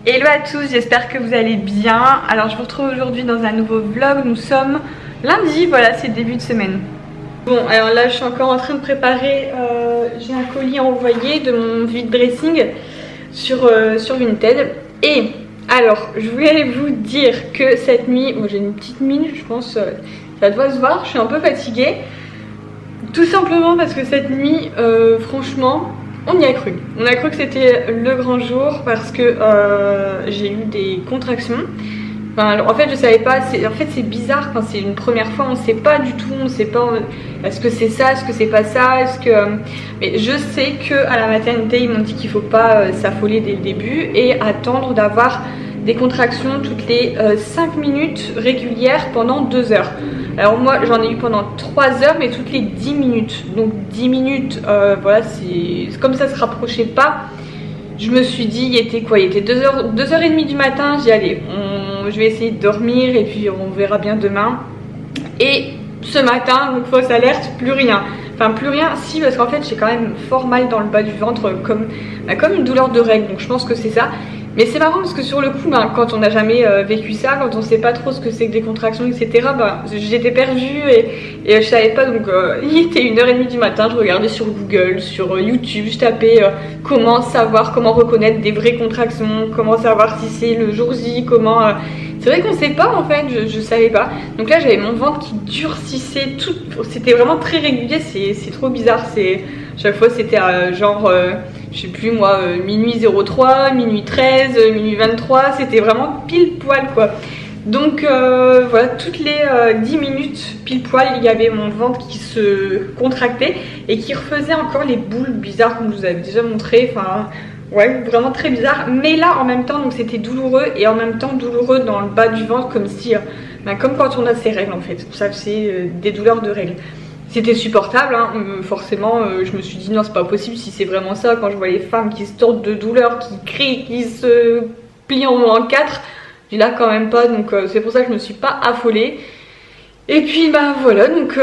Hello à tous, j'espère que vous allez bien. Alors je vous retrouve aujourd'hui dans un nouveau vlog. Nous sommes lundi, voilà, c'est début de semaine. Bon, alors là je suis encore en train de préparer, j'ai un colis à envoyer de mon vide dressing sur Vinted. Et alors je voulais vous dire que cette nuit, bon, j'ai une petite mine, je pense ça doit se voir, je suis un peu fatiguée. Tout simplement parce que cette nuit, franchement, on y a cru. On a cru que c'était le grand jour parce que j'ai eu des contractions. Enfin, alors, en fait, je savais pas. En fait, c'est bizarre quand c'est une première fois. On sait pas du tout. On sait pas. Est-ce que c'est ça? Est-ce que c'est pas ça? Est-ce que mais je sais que à la maternité, ils m'ont dit qu'il faut pas s'affoler dès le début et attendre d'avoir des contractions toutes les 5 minutes régulières pendant 2 heures. Alors moi j'en ai eu pendant 3 heures mais toutes les 10 minutes. Donc 10 minutes, voilà, c'est comme ça se rapprochait pas. Je me suis dit, il était quoi? Il était 2h30 du matin, j'ai dit allez, je vais essayer de dormir et puis on verra bien demain. Et ce matin, donc fausse alerte, plus rien. Enfin plus rien, si, parce qu'en fait j'ai quand même fort mal dans le bas du ventre comme une douleur de règle, donc je pense que c'est ça. Mais c'est marrant parce que sur le coup, quand on n'a jamais vécu ça, quand on sait pas trop ce que c'est que des contractions, etc., j'étais perdue et je savais pas. Donc il était 1h30 du matin, je regardais sur Google, sur YouTube, je tapais comment reconnaître des vraies contractions, comment savoir si c'est le jour J, comment... C'est vrai qu'on sait pas en fait, je savais pas. Donc là j'avais mon ventre qui durcissait, tout, c'était vraiment très régulier, c'est trop bizarre. Chaque fois c'était genre... je sais plus moi, minuit 03, minuit 13, minuit 23, c'était vraiment pile poil quoi. Donc voilà, toutes les 10 minutes pile poil, il y avait mon ventre qui se contractait et qui refaisait encore les boules bizarres comme je vous avais déjà montré. Enfin, ouais, vraiment très bizarre. Mais là en même temps, donc c'était douloureux et en même temps douloureux dans le bas du ventre comme si, comme quand on a ses règles en fait. Ça c'est des douleurs de règles. C'était supportable, hein. Forcément je me suis dit non c'est pas possible si c'est vraiment ça. Quand je vois les femmes qui se tordent de douleur, qui crient, qui se plient en quatre, je dis là quand même pas, donc c'est pour ça que je me suis pas affolée. Et puis voilà, donc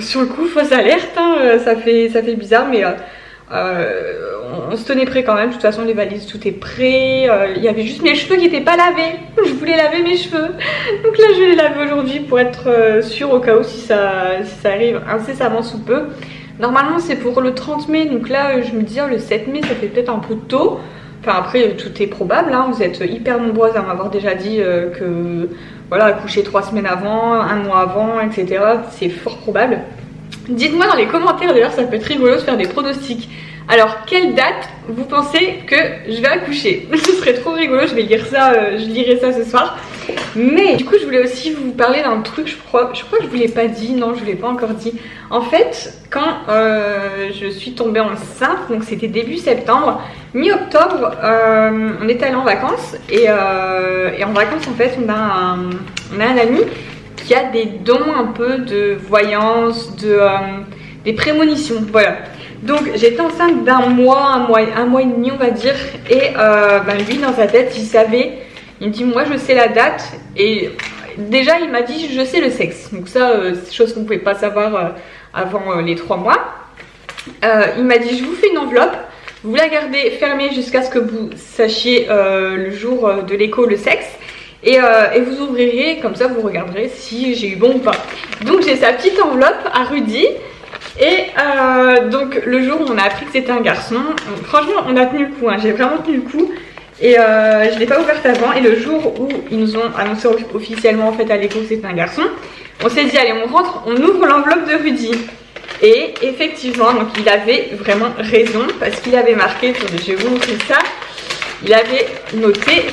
sur le coup fausse alerte, hein, ça fait bizarre mais on se tenait prêt quand même. De toute façon les valises tout est prêt, il y avait juste mes cheveux qui n'étaient pas lavés. Je voulais laver mes cheveux, donc là je vais les laver aujourd'hui pour être sûre au cas où si ça arrive incessamment sous peu. Normalement c'est pour le 30 mai, donc là je me dis le 7 mai ça fait peut-être un peu tôt. Enfin après tout est probable, hein. Vous êtes hyper nombreuses à m'avoir déjà dit que voilà, accoucher 3 semaines avant, 1 mois avant, etc. C'est fort probable. Dites-moi dans les commentaires d'ailleurs, ça peut être rigolo de faire des pronostics. Alors quelle date vous pensez que je vais accoucher? Ce serait trop rigolo, je lirai ça ce soir. Mais du coup je voulais aussi vous parler d'un truc, je crois que je vous l'ai pas dit, non je vous l'ai pas encore dit. En fait quand je suis tombée enceinte, donc c'était début septembre, mi-octobre, on est allé en vacances et en vacances en fait on a un ami qui a des dons un peu de voyance, des prémonitions, voilà. Donc j'étais enceinte d'un mois, un mois et demi on va dire, et lui dans sa tête il savait, il me dit moi je sais la date, et déjà il m'a dit je sais le sexe, donc ça c'est chose qu'on ne pouvait pas savoir avant les 3 mois. Il m'a dit je vous fais une enveloppe, vous la gardez fermée jusqu'à ce que vous sachiez le jour de l'écho le sexe. Et vous ouvrirez, comme ça vous regarderez si j'ai eu bon ou pas. Donc j'ai sa petite enveloppe à Rudy. Et donc le jour où on a appris que c'était un garçon, franchement on a tenu le coup, hein, j'ai vraiment tenu le coup. Et je ne l'ai pas ouverte avant. Et le jour où ils nous ont annoncé officiellement en fait à l'écho que c'était un garçon, on s'est dit allez on rentre, on ouvre l'enveloppe de Rudy. Et effectivement donc il avait vraiment raison parce qu'il avait marqué, je vais vous montrer ça, il avait noté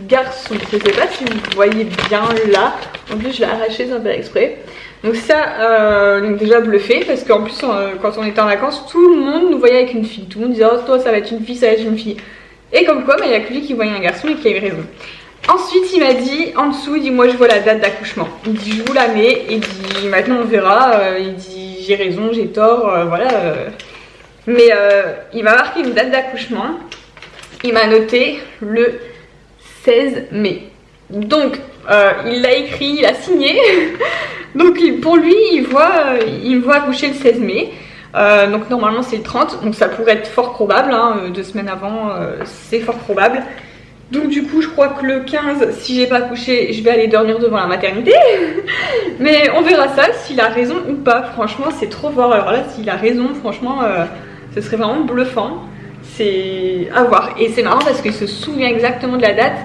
garçon, je sais pas si vous voyez bien là, en plus je l'ai arraché sans faire exprès. Donc ça, donc déjà bluffé parce qu'en plus quand on était en vacances, tout le monde nous voyait avec une fille, tout le monde disait oh toi ça va être une fille, ça va être une fille. Et comme quoi il n'y a que lui qui voyait un garçon et qui avait raison. Ensuite il m'a dit en dessous, il dit moi je vois la date d'accouchement, il dit je vous la mets, il dit maintenant on verra, il dit j'ai raison, j'ai tort, voilà. Mais il m'a marqué une date d'accouchement, il m'a noté le 16 mai. Donc il l'a écrit, il a signé. Donc pour lui il me voit accoucher le 16 mai. Donc normalement c'est le 30, donc ça pourrait être fort probable, hein, 2 semaines avant c'est fort probable. Donc du coup je crois que le 15, si j'ai pas couché, je vais aller dormir devant la maternité. Mais on verra ça, s'il a raison ou pas. Franchement c'est trop fort. Alors là s'il a raison, franchement ce serait vraiment bluffant. C'est à voir. Et c'est marrant parce qu'il se souvient exactement de la date.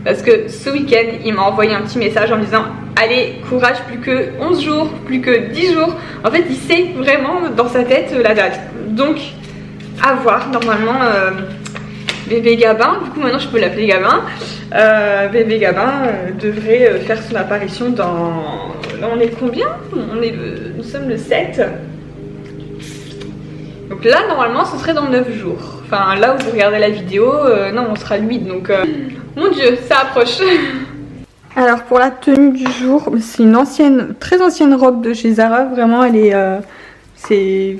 Parce que ce week-end il m'a envoyé un petit message en me disant allez courage, plus que 11 jours, plus que 10 jours. En fait il sait vraiment dans sa tête la date. Donc à voir. Normalement bébé Gabin, du coup maintenant je peux l'appeler Gabin, bébé Gabin devrait faire son apparition dans... Là on est combien? Nous sommes le 7. Donc là normalement ce serait dans 9 jours. Enfin là où vous regardez la vidéo, non on sera le 8 donc mon dieu ça approche. Alors pour la tenue du jour, c'est une ancienne, très ancienne robe de chez Zara, vraiment elle est...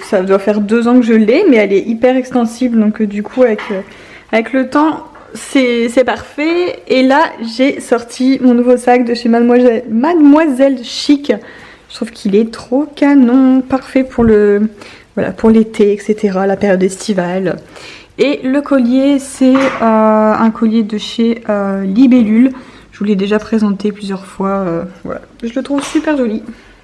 ça doit faire 2 ans que je l'ai mais elle est hyper extensible donc du coup avec le temps, c'est parfait. Et là, j'ai sorti mon nouveau sac de chez Mademoiselle Chic. Je trouve qu'il est trop canon, parfait pour le, voilà, pour l'été, etc., la période estivale. Et le collier, c'est un collier de chez Libellule. Je vous l'ai déjà présenté plusieurs fois. Voilà, je le trouve super joli.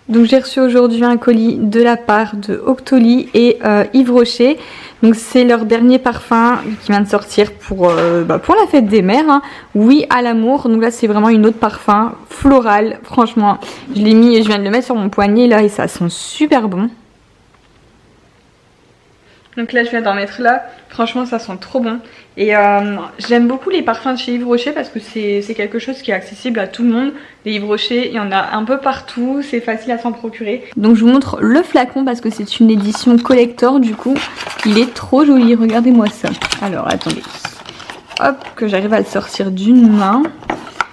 Donc j'ai reçu aujourd'hui un colis de la part de Octoly et Yves Rocher. Donc c'est leur dernier parfum qui vient de sortir pour la fête des mères. Hein. Oui à l'amour. Donc là c'est vraiment une autre parfum floral. Franchement, je l'ai mis et je viens de le mettre sur mon poignet là et ça sent super bon. Donc là je viens d'en mettre là, franchement ça sent trop bon. Et j'aime beaucoup les parfums de chez Yves Rocher parce que c'est quelque chose qui est accessible à tout le monde. Les Yves Rocher, il y en a un peu partout, c'est facile à s'en procurer. Donc je vous montre le flacon parce que c'est une édition collector du coup. Il est trop joli, regardez-moi ça. Alors attendez, hop, que j'arrive à le sortir d'une main.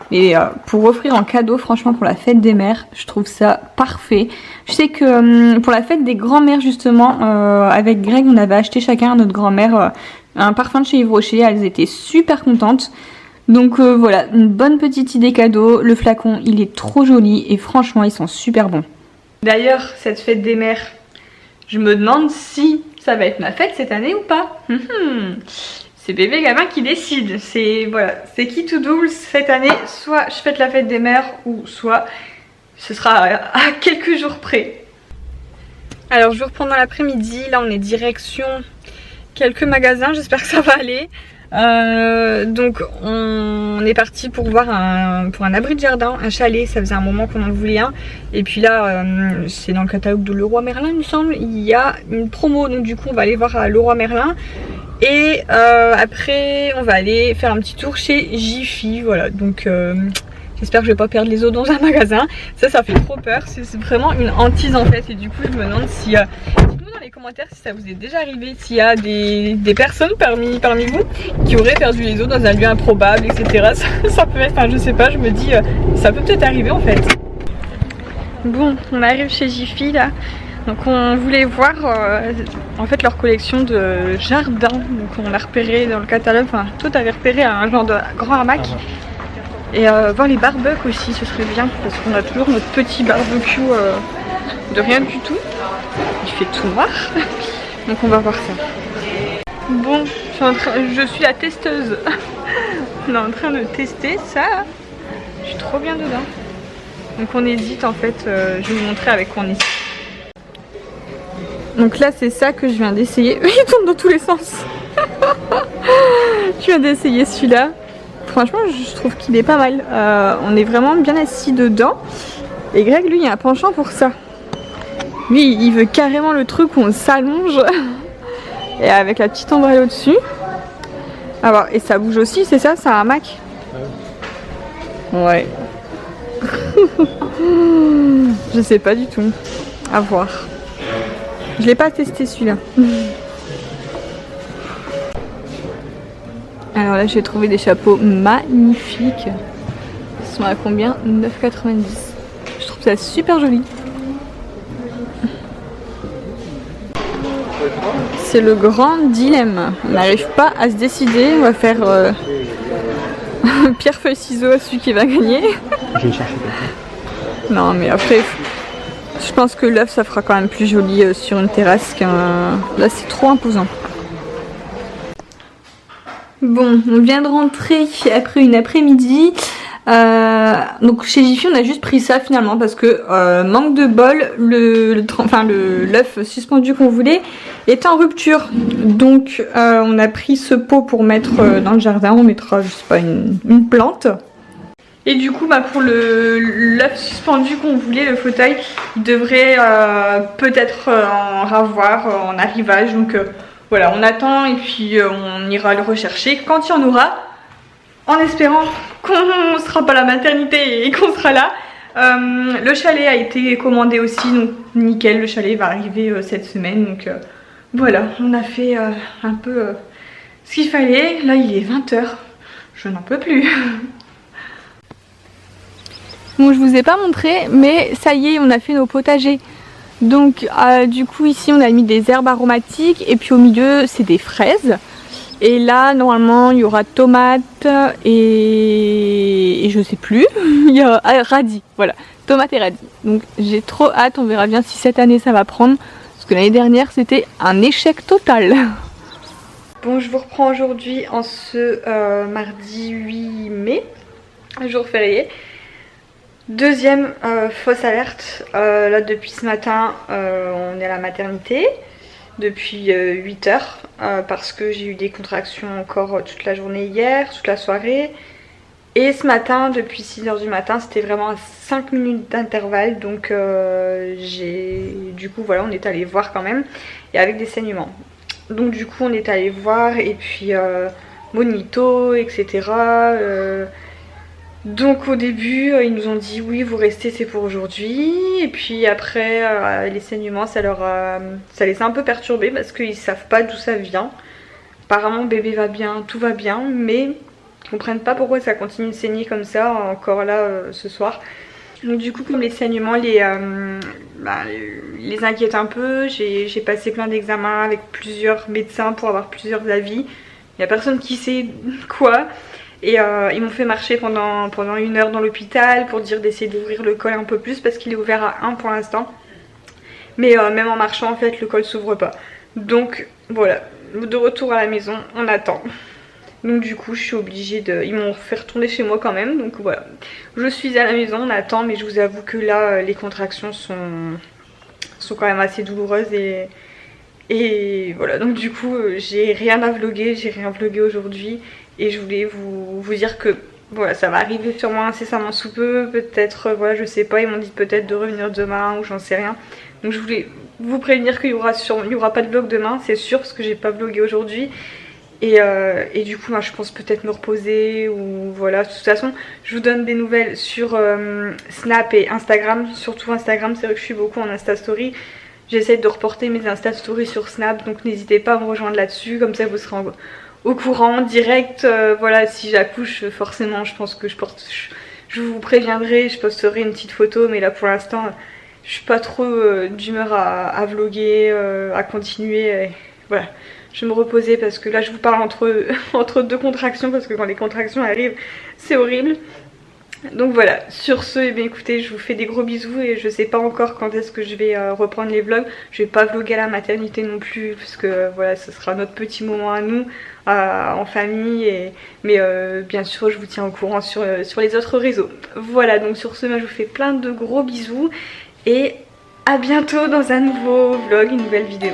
Et pour offrir en cadeau, franchement pour la fête des mères, je trouve ça parfait. Je sais que pour la fête des grands-mères justement, avec Greg on avait acheté chacun à notre grand-mère un parfum de chez Yves Rocher. Elles étaient super contentes. Donc voilà, une bonne petite idée cadeau. Le flacon il est trop joli et franchement ils sont super bons. D'ailleurs cette fête des mères, je me demande si ça va être ma fête cette année ou pas. C'est bébé Gabin qui décide. C'est voilà, c'est qui tout double cette année. Soit je fête la fête des mères ou soit ce sera à quelques jours près. Alors je vous reprends dans l'après-midi. Là on est direction quelques magasins. J'espère que ça va aller. Donc on est parti pour voir un abri de jardin, un chalet. Ça faisait un moment qu'on en voulait un. Et puis là c'est dans le catalogue de Leroy Merlin il me semble. Il y a une promo. Donc du coup on va aller voir à Leroy Merlin. Et après on va aller faire un petit tour chez Jiffy. Voilà donc j'espère que je vais pas perdre les os dans un magasin. Ça fait trop peur. C'est vraiment une hantise en fait. Et du coup je me demande si dites-nous dans les commentaires si ça vous est déjà arrivé, s'il y a des personnes parmi vous qui auraient perdu les os dans un lieu improbable, etc. Ça peut être, enfin je sais pas, je me dis ça peut peut-être arriver en fait. Bon, on arrive chez Jiffy là. Donc on voulait voir en fait leur collection de jardins. Donc on a repéré dans le catalogue, enfin tout avait repéré un genre de grand hamac. Et voir les barbecues aussi, ce serait bien parce qu'on a toujours notre petit barbecue de rien du tout. Il fait tout noir. Donc on va voir ça. Bon, je suis la testeuse. On est en train de tester ça. Je suis trop bien dedans. Donc on hésite en fait, je vais vous montrer avec quoi on hésite. Donc là c'est ça que je viens d'essayer. Il tourne dans tous les sens. Je viens d'essayer celui-là. Franchement je trouve qu'il est pas mal. On est vraiment bien assis dedans. Et Greg lui il a un penchant pour ça. Lui il veut carrément le truc où on s'allonge. Et avec la petite ombrelle au-dessus. Alors et ça bouge aussi, c'est ça? C'est un hamac? Ouais. Je sais pas du tout. À voir. Je l'ai pas testé celui-là. Alors là j'ai trouvé des chapeaux magnifiques. Ils sont à combien? 9,90. Je trouve ça super joli. C'est le grand dilemme. On n'arrive pas à se décider. On va faire pierre feuille ciseaux à celui qui va gagner. Je vais chercher. Non mais après je pense que l'œuf ça fera quand même plus joli sur une terrasse qu'un... Là c'est trop imposant. Bon, on vient de rentrer après une après-midi. Donc chez Jiffy on a juste pris ça finalement parce que manque de bol, l'œuf suspendu qu'on voulait était en rupture. Donc on a pris ce pot pour mettre dans le jardin, on mettra je sais pas une plante. Et du coup pour l'œuf suspendu qu'on voulait, le fauteuil, il devrait peut-être en avoir en arrivage. Donc voilà, on attend et puis on ira le rechercher quand il y en aura. En espérant qu'on sera pas à la maternité et qu'on sera là. Le chalet a été commandé aussi, donc nickel, le chalet va arriver cette semaine. Donc voilà, on a fait un peu ce qu'il fallait. Là il est 20 h, je n'en peux plus. Bon, je vous ai pas montré, mais ça y est, on a fait nos potagers. Donc du coup ici on a mis des herbes aromatiques et puis au milieu c'est des fraises. Et là normalement il y aura tomates et je sais plus, il y a radis, voilà, tomates et radis. Donc j'ai trop hâte, on verra bien si cette année ça va prendre, parce que l'année dernière c'était un échec total. Bon, je vous reprends aujourd'hui en ce mardi 8 mai, jour férié. Deuxième fausse alerte, là depuis ce matin on est à la maternité. Depuis 8 h parce que j'ai eu des contractions encore toute la journée hier, toute la soirée. Et ce matin, depuis 6 h du matin, c'était vraiment à 5 minutes d'intervalle. Donc du coup voilà, on est allé voir quand même. Et avec des saignements. Donc du coup on est allé voir et puis monito, etc. Donc au début ils nous ont dit oui vous restez, c'est pour aujourd'hui. Et puis après les saignements ça les a un peu perturbés parce qu'ils savent pas d'où ça vient. Apparemment bébé va bien, tout va bien, mais ils comprennent pas pourquoi ça continue de saigner comme ça encore là ce soir. Donc du coup comme les saignements les inquiètent un peu, j'ai passé plein d'examens avec plusieurs médecins pour avoir plusieurs avis. Il n'y a personne qui sait quoi. Et ils m'ont fait marcher pendant 1 heure dans l'hôpital pour dire d'essayer d'ouvrir le col un peu plus parce qu'il est ouvert à 1 pour l'instant. Mais même en marchant en fait le col s'ouvre pas. Donc voilà, de retour à la maison, on attend. Donc du coup je suis obligée de... Ils m'ont fait retourner chez moi quand même. Donc voilà, je suis à la maison, on attend. Mais je vous avoue que là les contractions sont quand même assez douloureuses. Et voilà, donc du coup j'ai rien à vlogger, j'ai rien vlogué aujourd'hui. Et je voulais vous dire que voilà, ça va arriver sûrement incessamment sous peu. Peut-être, voilà, je sais pas, ils m'ont dit peut-être de revenir demain ou j'en sais rien. Donc je voulais vous prévenir qu'il y aura pas de vlog demain, c'est sûr, parce que j'ai pas vlogué aujourd'hui. Et du coup, moi, je pense peut-être me reposer ou voilà. De toute façon, je vous donne des nouvelles sur Snap et Instagram. Surtout Instagram, c'est vrai que je suis beaucoup en Insta Story. J'essaie de reporter mes Insta Stories sur Snap, donc n'hésitez pas à me rejoindre là-dessus. Comme ça, vous serez au courant, direct. Voilà, si j'accouche, forcément, je pense que je vous préviendrai, je posterai une petite photo. Mais là, pour l'instant, je suis pas trop d'humeur à vloguer, à continuer. Voilà. Je vais me reposer parce que là je vous parle entre deux contractions, parce que quand les contractions arrivent c'est horrible. Donc voilà, sur ce, eh bien, écoutez, je vous fais des gros bisous et je sais pas encore quand est-ce que je vais reprendre les vlogs. Je vais pas vlogger à la maternité non plus parce que voilà, ce sera notre petit moment à nous en famille. Mais bien sûr je vous tiens au courant sur les autres réseaux. Voilà, donc sur ce, je vous fais plein de gros bisous et à bientôt dans un nouveau vlog, une nouvelle vidéo.